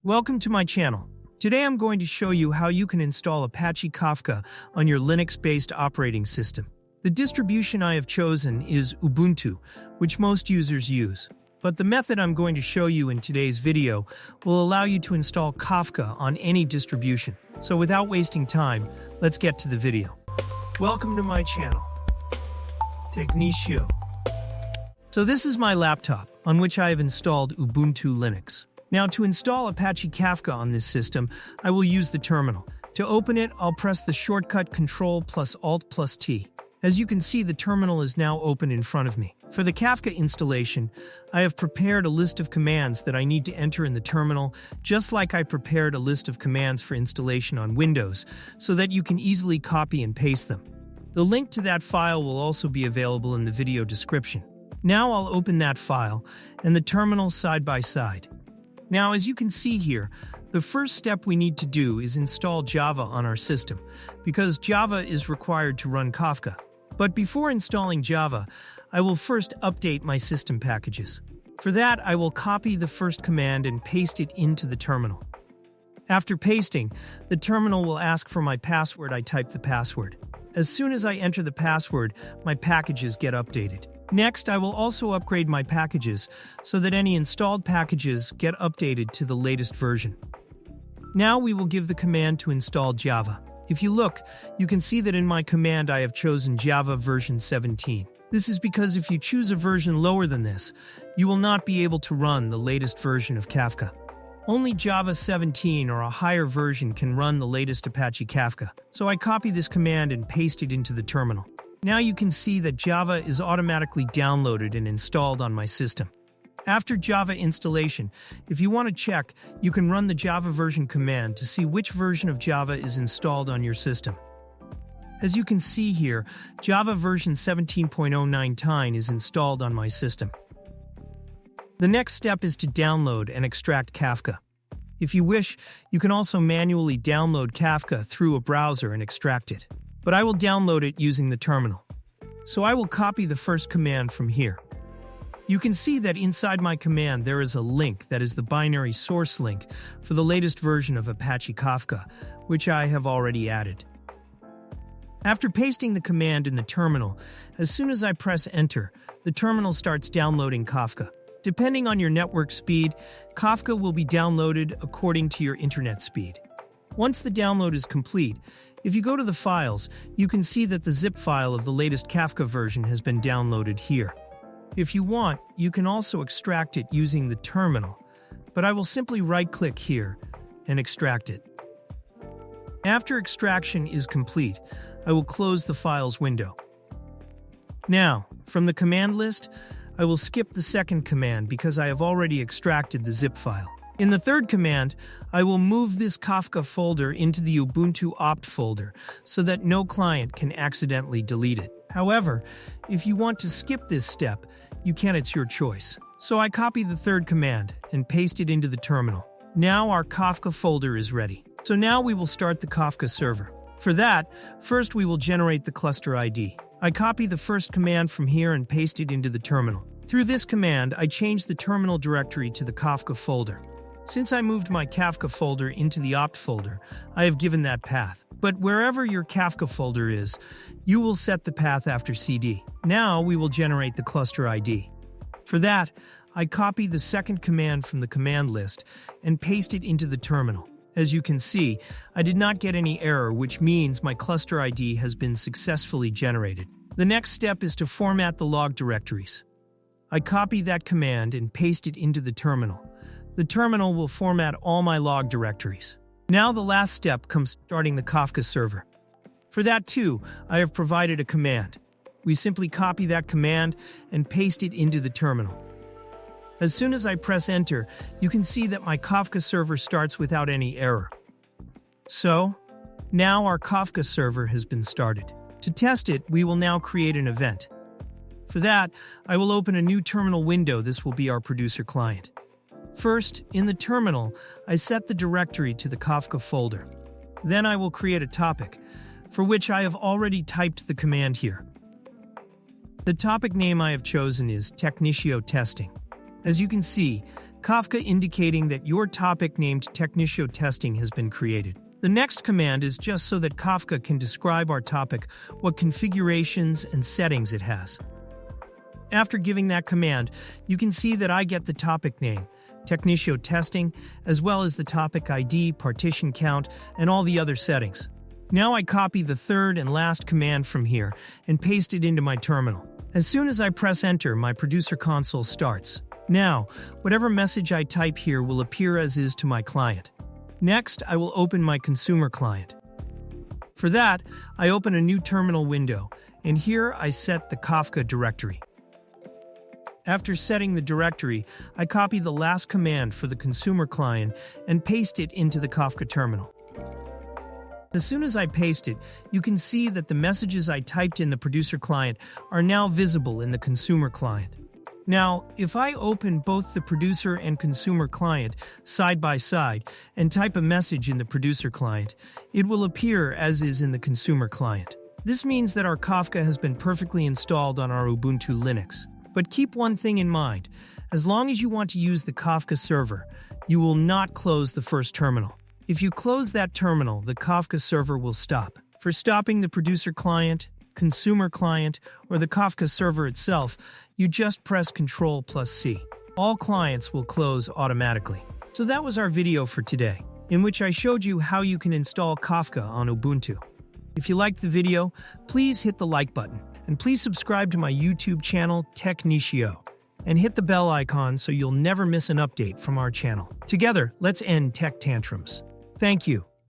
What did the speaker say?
Welcome to my channel. Today I'm going to show you how you can install Apache Kafka on your Linux-based operating system. The distribution I have chosen is Ubuntu, which most users use. But the method I'm going to show you in today's video will allow you to install Kafka on any distribution. So without wasting time, let's get to the video. Welcome to my channel, Technicio. So this is my laptop, on which I have installed Ubuntu Linux. Now, to install Apache Kafka on this system, I will use the terminal. To open it, I'll press the shortcut Ctrl plus Alt plus T. As you can see, the terminal is now open in front of me. For the Kafka installation, I have prepared a list of commands that I need to enter in the terminal, just like I prepared a list of commands for installation on Windows, so that you can easily copy and paste them. The link to that file will also be available in the video description. Now I'll open that file and the terminal side by side. Now, as you can see here, the first step we need to do is install Java on our system, because Java is required to run Kafka. But before installing Java, I will first update my system packages. For that, I will copy the first command and paste it into the terminal. After pasting, the terminal will ask for my password. I type the password. As soon as I enter the password, my packages get updated. Next, I will also upgrade my packages so that any installed packages get updated to the latest version. Now we will give the command to install Java. If you look, you can see that in my command I have chosen Java version 17. This is because if you choose a version lower than this, you will not be able to run the latest version of Kafka. Only Java 17 or a higher version can run the latest Apache Kafka. So I copy this command and paste it into the terminal. Now you can see that Java is automatically downloaded and installed on my system. After Java installation, if you want to check, you can run the Java version command to see which version of Java is installed on your system. As you can see here, Java version 17.09 is installed on my system. The next step is to download and extract Kafka. If you wish, you can also manually download Kafka through a browser and extract it. But I will download it using the terminal. So I will copy the first command from here. You can see that inside my command there is a link that is the binary source link for the latest version of Apache Kafka, which I have already added. After pasting the command in the terminal, as soon as I press enter, the terminal starts downloading Kafka. Depending on your network speed, Kafka will be downloaded according to your internet speed. Once the download is complete, if you go to the files, you can see that the zip file of the latest Kafka version has been downloaded here. If you want, you can also extract it using the terminal, but I will simply right-click here and extract it. After extraction is complete, I will close the files window. Now, from the command list, I will skip the second command because I have already extracted the zip file. In the third command, I will move this Kafka folder into the Ubuntu opt folder so that no client can accidentally delete it. However, if you want to skip this step, you can. It's your choice. So I copy the third command and paste it into the terminal. Now our Kafka folder is ready. So now we will start the Kafka server. For that, first we will generate the cluster ID. I copy the first command from here and paste it into the terminal. Through this command, I change the terminal directory to the Kafka folder. Since I moved my Kafka folder into the opt folder, I have given that path. But wherever your Kafka folder is, you will set the path after cd. Now we will generate the cluster ID. For that, I copy the second command from the command list and paste it into the terminal. As you can see, I did not get any error, which means my cluster ID has been successfully generated. The next step is to format the log directories. I copy that command and paste it into the terminal. The terminal will format all my log directories. Now the last step comes starting the Kafka server. For that too, I have provided a command. We simply copy that command and paste it into the terminal. As soon as I press enter, you can see that my Kafka server starts without any error. So, now our Kafka server has been started. To test it, we will now create an event. For that, I will open a new terminal window. This will be our producer client. First, in the terminal, I set the directory to the Kafka folder. Then I will create a topic, for which I have already typed the command here. The topic name I have chosen is Technicio Testing. As you can see, Kafka indicating that your topic named Technicio Testing has been created. The next command is just so that Kafka can describe our topic, what configurations and settings it has. After giving that command, you can see that I get the topic name, Technicio Testing, as well as the topic ID, partition count, and all the other settings. Now I copy the third and last command from here and paste it into my terminal. As soon as I press enter, my producer console starts. Now, whatever message I type here will appear as is to my client. Next, I will open my consumer client. For that, I open a new terminal window, and here I set the Kafka directory. After setting the directory, I copy the last command for the consumer client and paste it into the Kafka terminal. As soon as I paste it, you can see that the messages I typed in the producer client are now visible in the consumer client. Now, if I open both the producer and consumer client side by side and type a message in the producer client, it will appear as is in the consumer client. This means that our Kafka has been perfectly installed on our Ubuntu Linux. But keep one thing in mind: as long as you want to use the Kafka server, you will not close the first terminal. If you close that terminal, the Kafka server will stop. For stopping the producer client, consumer client, or the Kafka server itself, you just press Ctrl+C. All clients will close automatically. So that was our video for today, in which I showed you how you can install Kafka on Ubuntu. If you liked the video, please hit the like button, and please subscribe to my YouTube channel, Technicio, and hit the bell icon so you'll never miss an update from our channel. Together, let's end tech tantrums. Thank you.